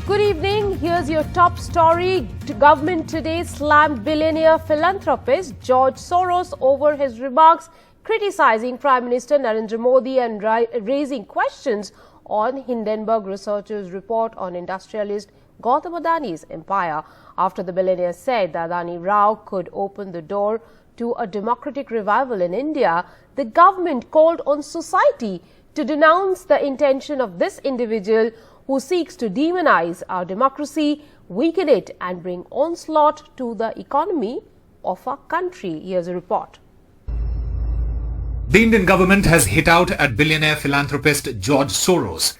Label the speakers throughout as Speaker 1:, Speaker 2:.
Speaker 1: Good evening. Here's your top story. Government today slammed billionaire philanthropist George Soros over his remarks criticizing Prime Minister Narendra Modi and raising questions on Hindenburg researchers' report on industrialist Gautam Adani's empire after the billionaire said the Adani row could open the door to a democratic revival in India. The government called on society to denounce the intention of this individual who seeks to demonize our democracy, weaken it and bring onslaught to the economy of our country. Here's a report.
Speaker 2: The Indian government has hit out at billionaire philanthropist George Soros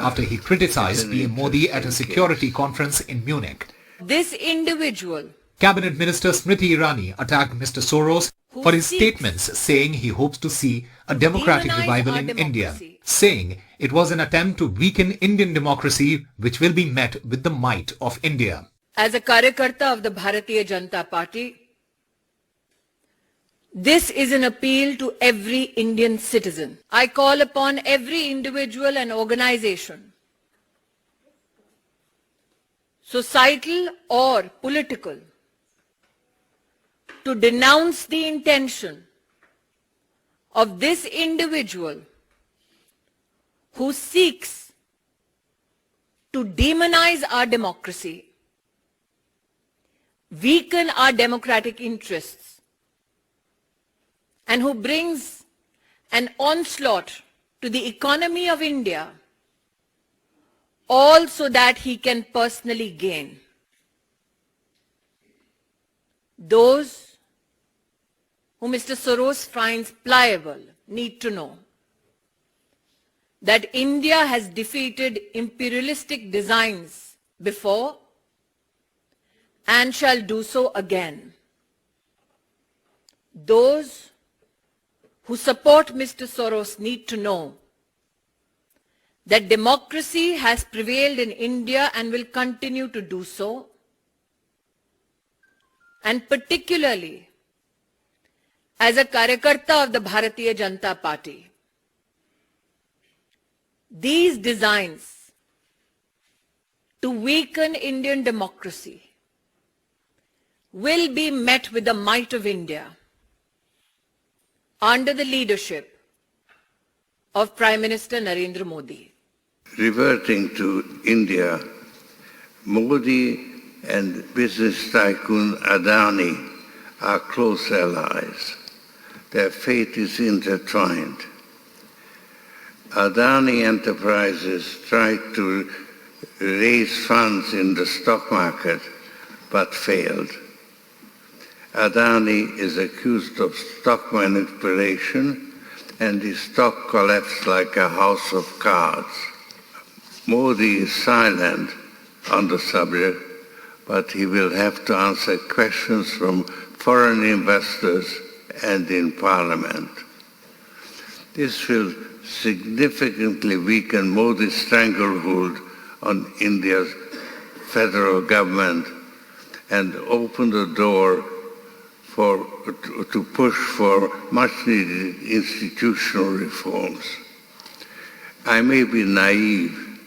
Speaker 2: after he criticized PM Modi at a security conference in Munich.
Speaker 3: This individual,
Speaker 2: Cabinet Minister Smriti Irani, attacked Mr. Soros for his statements saying he hopes to see a democratic revival in India, saying it was an attempt to weaken Indian democracy which will be met with the might of India.
Speaker 3: As a Karyakarta of the Bharatiya Janata Party, this is an appeal to every Indian citizen. I call upon every individual and organization, societal or political, to denounce the intention of this individual who seeks to demonize our democracy, weaken our democratic interests, and who brings an onslaught to the economy of India, all so that he can personally gain. Those who Mr. Soros finds pliable need to know that India has defeated imperialistic designs before and shall do so again. Those who support Mr. Soros need to know that democracy has prevailed in India and will continue to do so, and particularly as a Karyakarta of the Bharatiya Janata Party, these designs to weaken Indian democracy will be met with the might of India under the leadership of Prime Minister Narendra Modi.
Speaker 4: Reverting to India, Modi and business tycoon Adani are close allies. Their fate is intertwined. Adani Enterprises tried to raise funds in the stock market but failed. Adani is accused of stock manipulation and his stock collapsed like a house of cards. Modi is silent on the subject, but he will have to answer questions from foreign investors and in Parliament. This will significantly weaken Modi's stranglehold on India's federal government and open the door to push for much-needed institutional reforms. I may be naive,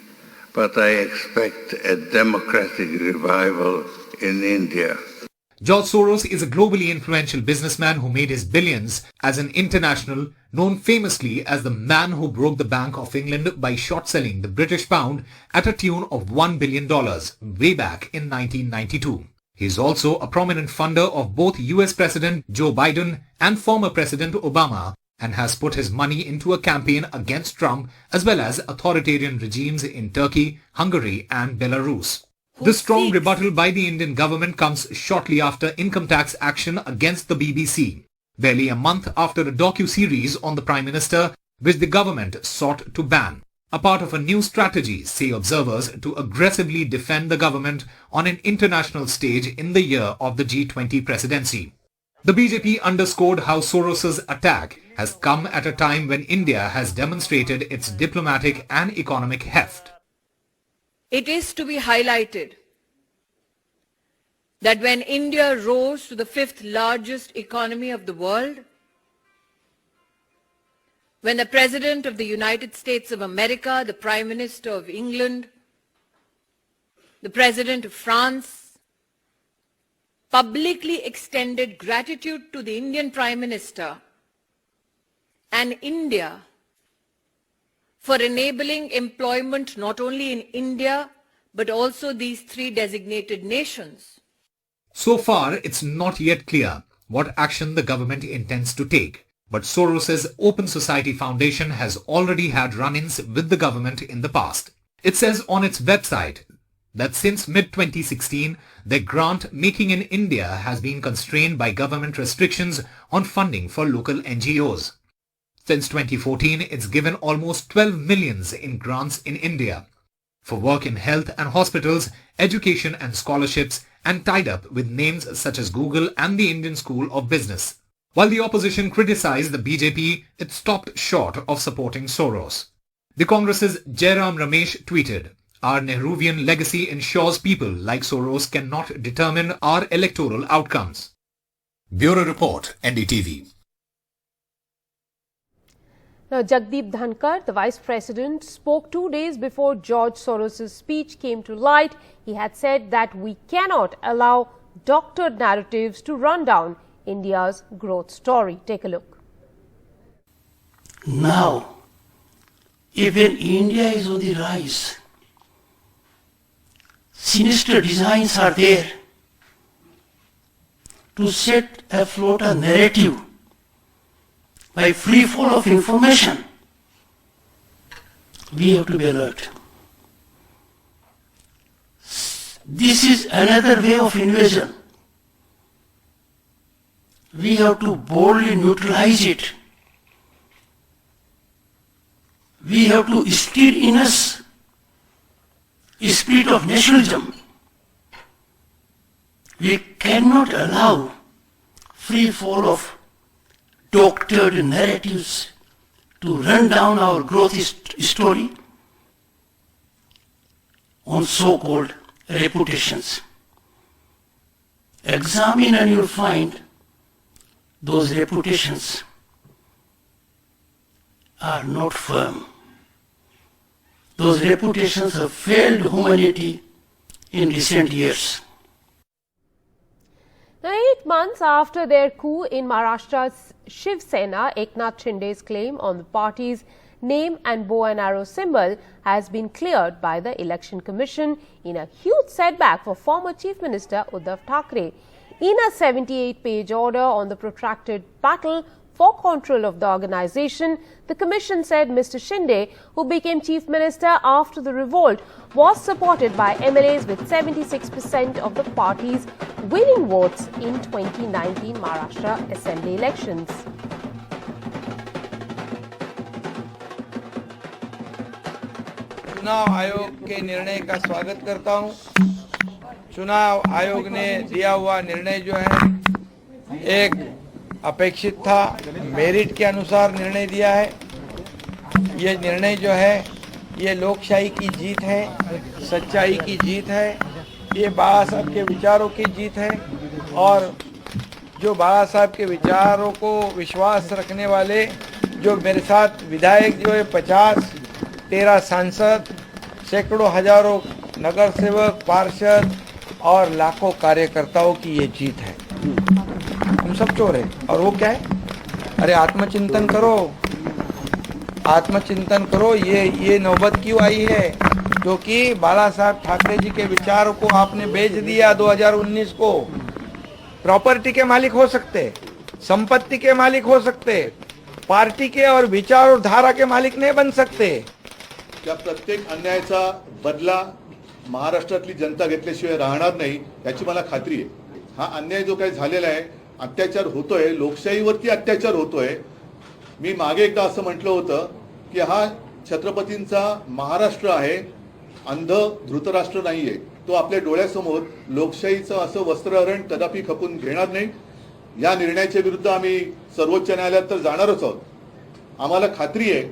Speaker 4: but I expect a democratic revival in India.
Speaker 2: George Soros is a globally influential businessman who made his billions as an international, known famously as the man who broke the Bank of England by short-selling the British pound at a tune of $1 billion way back in 1992. He is also a prominent funder of both US President Joe Biden and former President Obama and has put his money into a campaign against Trump as well as authoritarian regimes in Turkey, Hungary and Belarus. The strong rebuttal by the Indian government comes shortly after income tax action against the BBC, barely a month after a docu-series on the Prime Minister which the government sought to ban, a part of a new strategy, say observers, to aggressively defend the government on an international stage in the year of the G20 presidency. The BJP underscored how Soros's attack has come at a time when India has demonstrated its diplomatic and economic heft.
Speaker 3: It is to be highlighted that when India rose to the 5th largest economy of the world, when the President of the United States of America, the Prime Minister of England, the President of France, publicly extended gratitude to the Indian Prime Minister and India for enabling employment not only in India but also these three designated nations.
Speaker 2: So far, it's not yet clear what action the government intends to take. But Soros' Open Society Foundation has already had run-ins with the government in the past. It says on its website that since mid-2016, their grant making in India has been constrained by government restrictions on funding for local NGOs. Since 2014, it's given almost 12 millions in grants in India for work in health and hospitals, education and scholarships, and tied up with names such as Google and the Indian School of Business. While the opposition criticized the BJP, it stopped short of supporting Soros. The Congress's Jairam Ramesh tweeted, "Our Nehruvian legacy ensures people like Soros cannot determine our electoral outcomes." Bureau Report, NDTV.
Speaker 1: Now, Jagdeep Dhankhar, the Vice President, spoke 2 days before George Soros' speech came to light. He had said that we cannot allow doctored narratives to run down India's growth story. Take a look.
Speaker 5: Now, even India is on the rise. Sinister designs are there to set afloat a narrative by free fall of information. We have to be alert. This is another way of invasion. We have to boldly neutralize it. We have to instill in us a spirit of nationalism. We cannot allow free fall of doctored narratives to run down our growth story on so-called reputations. Examine and you'll find those reputations are not firm. Those reputations have failed humanity in recent years.
Speaker 1: Now, 8 months after their coup in Maharashtra's Shiv Sena, Eknath Shinde's claim on the party's name and bow and arrow symbol has been cleared by the Election Commission in a huge setback for former Chief Minister Uddhav Thackare. In a 78-page order on the protracted battle for control of the organization, the Commission said Mr. Shinde, who became Chief Minister after the revolt, was supported by MLAs with 76% of the party's winning votes in 2019 Maharashtra Assembly elections.
Speaker 6: चुनाव आयोग के निर्णय का स्वागत करता हूं। चुनाव आयोग ने दिया हुआ निर्णय जो है एक अपेक्षित था, मेरिट के अनुसार निर्णय दिया है। ये निर्णय जो है ये लोकशाही की जीत है, सच्चाई की जीत है, ये बाबा साहब के विचारों की जीत है और जो बाबा साहब के विचारों को विश्वास रखने वाले जो मेरे साथ विधायक जो है 50-13 सांसद, सैकड़ों हजारों नगर सेवक, पार्षद और लाखों कार्यकर्ताओं की ये जीत है। हम सब चोर हैं और वो क्या है? अरे आत्मचिंतन करो, आत्मचिंतन करो। ये नौबत क्यों आई है? क्योंकि बाला साहब ठाकरे जी के विचारों को आपने बेच दिया 2019 को। प्रॉपर्टी के मालिक हो सकते, संपत्ति के मालिक हो सकते, पार्टी के और विचार और धारा के मालिक नहीं बन सकते।
Speaker 7: त्या प्रत्येक अन्यायाचा बदला महाराष्ट्रातली जनता घेतल्याशिवाय राहणार नाही याची मला खात्री आहे। हा अन्याय जो काही झालेला आहे, अत्याचार होतोय, लोकशाहीवरती अत्याचार होतोय। मी मागे एकदा असं म्हटलं होतं की हा छत्रपतींचा महाराष्ट्र आहे, अंध धृतराष्ट्र नाहीये। तो आपल्या डोळ्यासमोर लोकशाहीचं असं वस्त्रहरण कदापि खपून घेणार नाही। या निर्णयाच्या विरुद्ध आम्ही सर्वोच्च न्यायालयात तर जाणारच आहोत। आम्हाला खात्री आहे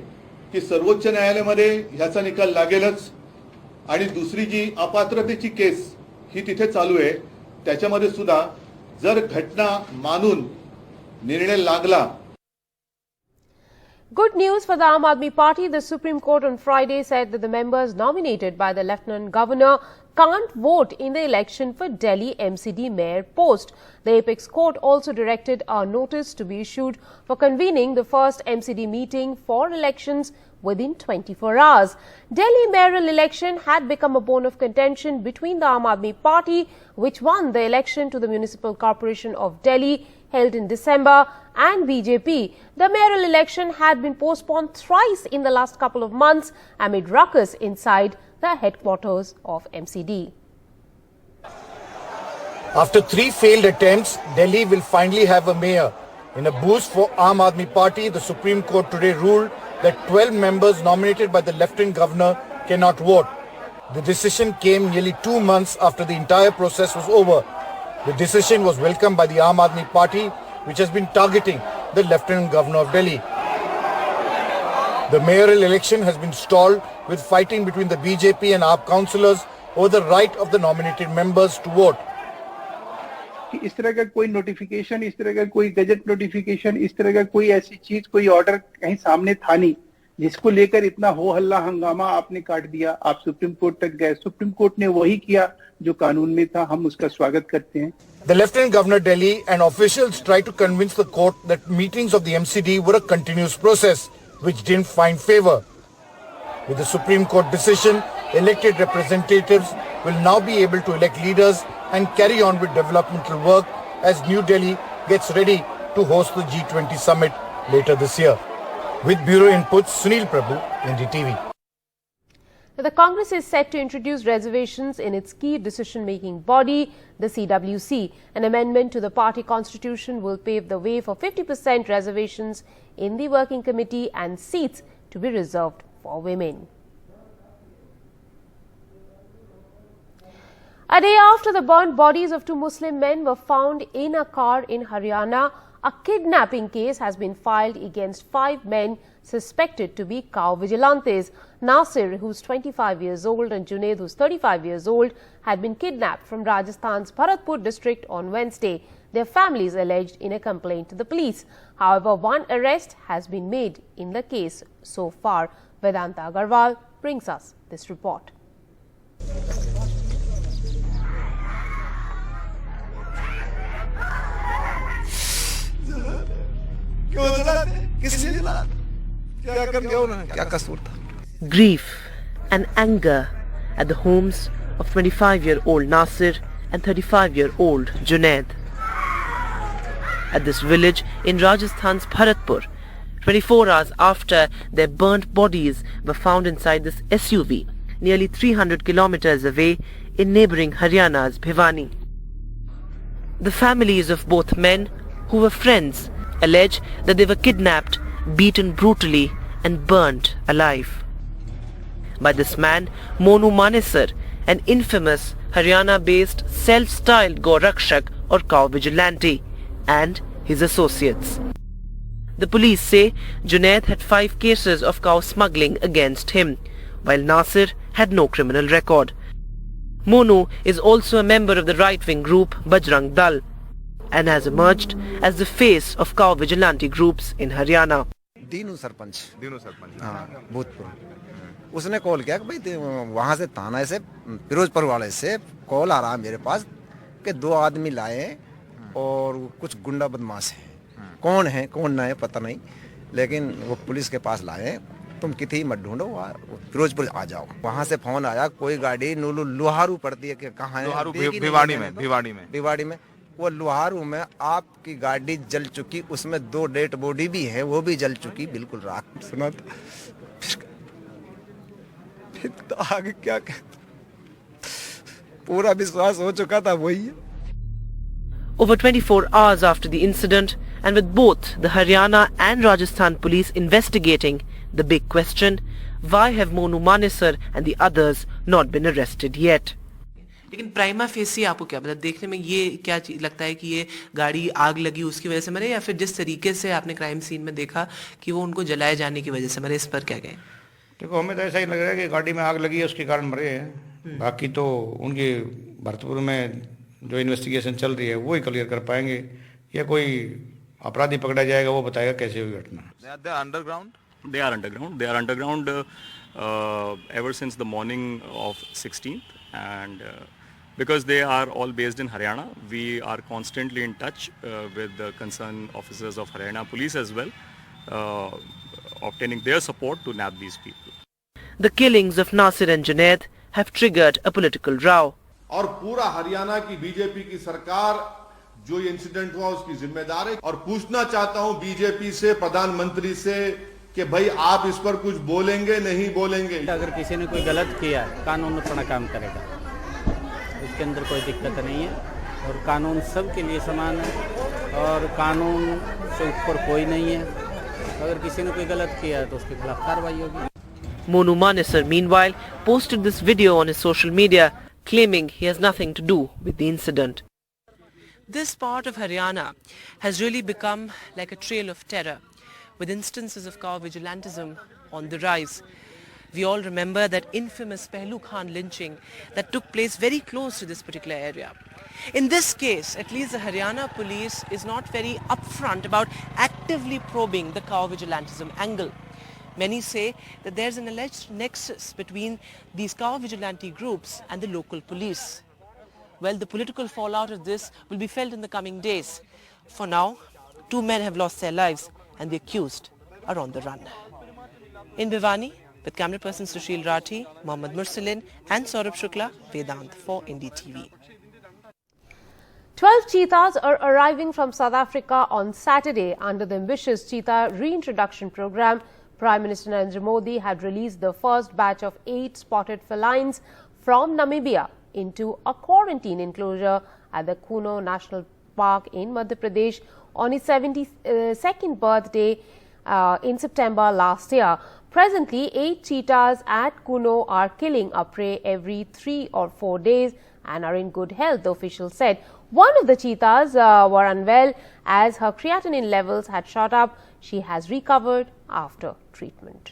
Speaker 7: की सर्वोच्च न्यायालयामध्ये ह्याचा निकाल लागेलच आणि दुसरी जी अपात्रतेची केस ही तिथे चालू आहे त्याच्यामध्ये सुद्धा जर घटना मानून निर्णय लागला।
Speaker 1: Good news for the Aam Aadmi Party. The Supreme Court on Friday said that the members nominated by the Lieutenant Governor can't vote in the election for Delhi MCD Mayor post. The Apex Court also directed a notice to be issued for convening the first MCD meeting for elections within 24 hours. Delhi mayoral election had become a bone of contention between the Aam Aadmi Party, which won the election to the Municipal Corporation of Delhi held in December, and BJP. The mayoral election had been postponed thrice in the last couple of months amid ruckus inside the headquarters of MCD.
Speaker 8: After 3 failed attempts, Delhi will finally have a mayor. In a boost for Aam Aadmi Party, the Supreme Court today ruled that 12 members nominated by the Lieutenant Governor cannot vote. The decision came nearly 2 months after the entire process was over. The decision was welcomed by the Aam Aadmi Party, which has been targeting the Lieutenant Governor of Delhi. The mayoral election has been stalled with fighting between the BJP and AAP councillors over the right of the nominated members to vote.
Speaker 9: इस तरह का कोई notification, इस तरह का कोई gazette notification, इस तरह का कोई ऐसी चीज, कोई ऑर्डर कहीं सामने था नहीं, जिसको लेकर इतना हो हल्ला हंगामा आपने काट दिया। आप सुप्रीम कोर्ट तक गए, सुप्रीम कोर्ट ने वही किया जो कानून में था। हम उसका स्वागत करते हैं।
Speaker 8: The Lieutenant Governor Delhi and officials tried to convince the court that meetings of the MCD were a continuous process, which didn't find favor. With the Supreme Court decision, elected representatives will now be able to elect leaders and carry on with developmental work as New Delhi gets ready to host the G20 summit later this year. With Bureau Inputs, Sunil Prabhu, NDTV.
Speaker 1: The Congress is set to introduce reservations in its key decision-making body, the CWC. An amendment to the party constitution will pave the way for 50% reservations in the working committee and seats to be reserved for women. A day after the burnt bodies of 2 Muslim men were found in a car in Haryana, a kidnapping case has been filed against 5 men suspected to be cow vigilantes. Nasir, who's 25 years old, and Junaid, who's 35 years old, had been kidnapped from Rajasthan's Bharatpur district on Wednesday. Their families alleged in a complaint to the police. However, 1 arrest has been made in the case so far. Vedanta Agarwal brings us this report.
Speaker 10: Grief and anger at the homes of 25-year-old Nasir and 35-year-old Junaid. At this village in Rajasthan's Bharatpur, 24 hours after their burnt bodies were found inside this SUV, nearly 300 kilometers away in neighbouring Haryana's Bhiwani. The families of both men, who were friends, allege that they were kidnapped, beaten brutally and burnt alive by this man, Monu Manesar, an infamous Haryana-based self-styled Gorakshak or cow vigilante, and his associates. The police say Junaid had 5 cases of cow smuggling against him, while Nasir had no criminal record. Monu is also a member of the right-wing group Bajrang Dal and has emerged as the face of cow vigilante groups in Haryana.
Speaker 11: Dinu sarpanch हाँ भूतपूर्व उसने call किया कि भाई वहाँ से थाना से फिरोजपुर वाले से कॉल आ रहा है मेरे पास कि 2 आदमी लाए और कुछ गुंडा बदमाश हैं। कौन है कौन ना है पता नहीं, लेकिन वो पुलिस के पास लाए, तुम कितनी मत ढूंढो, फिरोजपुर आ जाओ। वहाँ से फोन आया कोई गाड़ी लुहारू पड़ती है कि कहाँ है, भिवाड़ी में वो लुहारू में आपकी गाड़ी जल चुकी, उसमें 2 डेड बॉडी भी है, वो भी जल चुकी, बिल्कुल राख। सुना फिर तो आगे क्या कहते, पूरा विश्वास हो चुका था वही है।
Speaker 10: Over 24 hours after the incident, and with both the Haryana and Rajasthan police investigating, the big question, why have Monu Manesar and the others not been arrested yet?
Speaker 12: लेकिन प्राइमा फेसी आपको क्या मतलब देखने में ये क्या लगता है कि ये गाड़ी आग लगी उसकी वजह से मरे, या फिर जिस तरीके से आपने क्राइम सीन में देखा कि वो उनको जलाए जाने की वजह से मरे, इस पर क्या कहें?
Speaker 6: देखो हमें तो ऐसा ही लग रहा है कि गाड़ी में आग लगी है उसके कारण मरे हैं। बाकी तो उनकी भरतपुर में जो इन्वेस्टिगेशन चल रही है वो ही क्लियर कर पाएंगे, या कोई अपराधी पकड़ा जाएगा वो बताएगा कैसे हुई घटना।
Speaker 13: Underground They are underground. They are underground ever since the morning of 16th, and because they are all based in Haryana, we are constantly in touch with the concerned officers of Haryana police as well, obtaining their support to nab these people.
Speaker 10: The killings of Nasir and Junaid have triggered a political row.
Speaker 7: और पूरा हरियाणा की BJP की सरकार जो ये incident हुआ उसकी जिम्मेदार है और पूछना चाहता हूं बीजेपी से, प्रधानमंत्री से कि भाई आप इस पर कुछ बोलेंगे नहीं बोलेंगे।
Speaker 14: अगर किसी ने कोई गलत किया कानून अपना काम करेगा, उसके अंदर कोई दिक्कत नहीं है और कानून सबके लिए समान है और कानून से ऊपर कोई नहीं है। अगर किसी ने कोई गलत किया है तो उसके खिलाफ कार्रवाई होगी।
Speaker 10: Monu Manesar, meanwhile, posted this video on his social media, claiming he has nothing to do with the incident.
Speaker 12: This part of Haryana has really become like a trail of terror, with instances of cow vigilantism on the rise. We all remember that infamous Pehlu Khan lynching that took place very close to this particular area. In this case, at least the Haryana police is not very upfront about actively probing the cow vigilantism angle. Many say that there's an alleged nexus between these cow vigilante groups and the local police. Well, the political fallout of this will be felt in the coming days. For now, 2 men have lost their lives and the accused are on the run. In Bhiwani, with camera person Sushil Rathi, Mohammad Mursalin and Saurabh Shukla, Vedant for NDTV.
Speaker 1: 12 cheetahs are arriving from South Africa on Saturday under the ambitious cheetah reintroduction program. Prime Minister Narendra Modi had released the first batch of 8 spotted felines from Namibia into a quarantine enclosure at the Kuno National Park in Madhya Pradesh on his 72nd birthday in September last year. Presently, 8 cheetahs at Kuno are killing a prey every 3 or 4 days and are in good health, the officials said. One of the cheetahs were unwell as her creatinine levels had shot up. She has recovered after treatment.